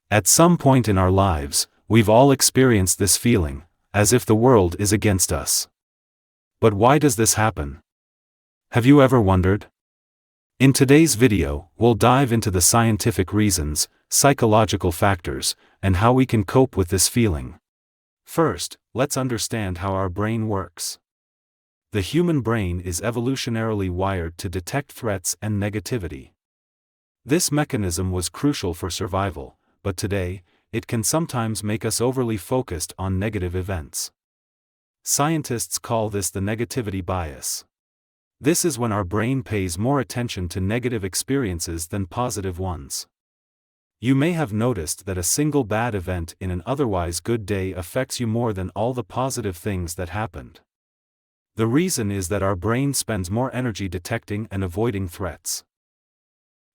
At some point in our lives, we've all experienced this feeling, as if the world is against us. But why does this happen? Have you ever wondered? In today's video, we'll dive into the scientific reasons, psychological factors, and how we can cope with this feeling. First, let's understand how our brain works. The human brain is evolutionarily wired to detect threats and negativity. This mechanism was crucial for survival, but today, it can sometimes make us overly focused on negative events. Scientists call this the negativity bias. This is when our brain pays more attention to negative experiences than positive ones. You may have noticed that a single bad event in an otherwise good day affects you more than all the positive things that happened. The reason is that our brain spends more energy detecting and avoiding threats.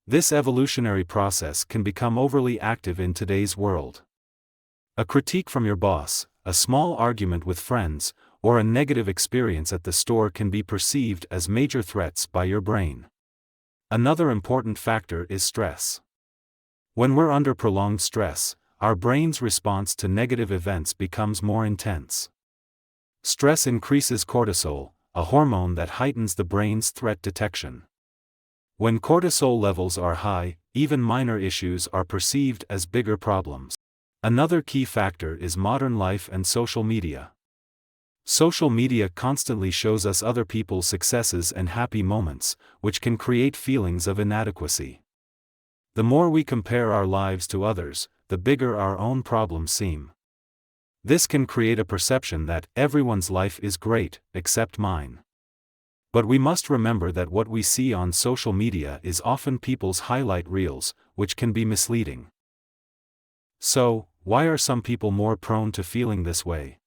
This evolutionary process can become overly active in today's world. A critique from your boss, a small argument with friends, or a negative experience at the store can be perceived as major threats by your brain. Another important factor is stress. When we're under prolonged stress, our brain's response to negative events becomes more intense. Stress increases cortisol, a hormone that heightens the brain's threat detection. When cortisol levels are high, even minor issues are perceived as bigger problems. Another key factor is modern life and social media. Social media constantly shows us other people's successes and happy moments, which can create feelings of inadequacy. The more we compare our lives to others, the bigger our own problems seem. This can create a perception that everyone's life is great, except mine. But we must remember that what we see on social media is often people's highlight reels, which can be misleading. So, why are some people more prone to feeling this way?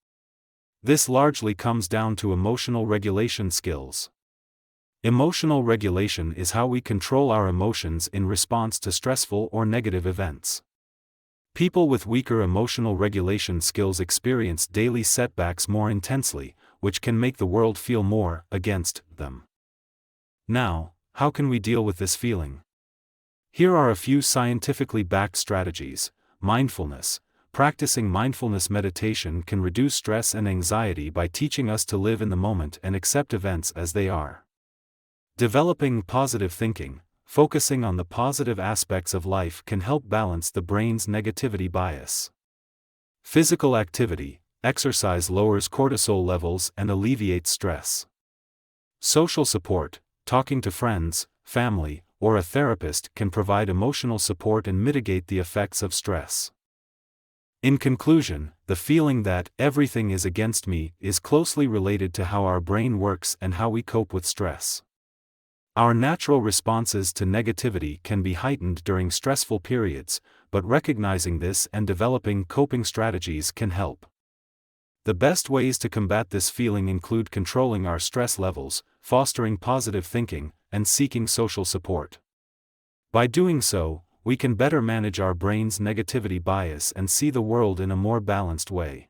This largely comes down to emotional regulation skills. Emotional regulation is how we control our emotions in response to stressful or negative events. People with weaker emotional regulation skills experience daily setbacks more intensely, which can make the world feel more against them. Now, how can we deal with this feeling? Here are a few scientifically backed strategies. Mindfulness. Practicing mindfulness meditation can reduce stress and anxiety by teaching us to live in the moment and accept events as they are. Developing positive thinking. Focusing on the positive aspects of life can help balance the brain's negativity bias. Physical activity. Exercise lowers cortisol levels and alleviates stress. Social support. Talking to friends, family, or a therapist can provide emotional support and mitigate the effects of stress. In conclusion, the feeling that everything is against me is closely related to how our brain works and how we cope with stress. Our natural responses to negativity can be heightened during stressful periods, but recognizing this and developing coping strategies can help. The best ways to combat this feeling include controlling our stress levels, fostering positive thinking, and seeking social support. By doing so, we can better manage our brain's negativity bias and see the world in a more balanced way.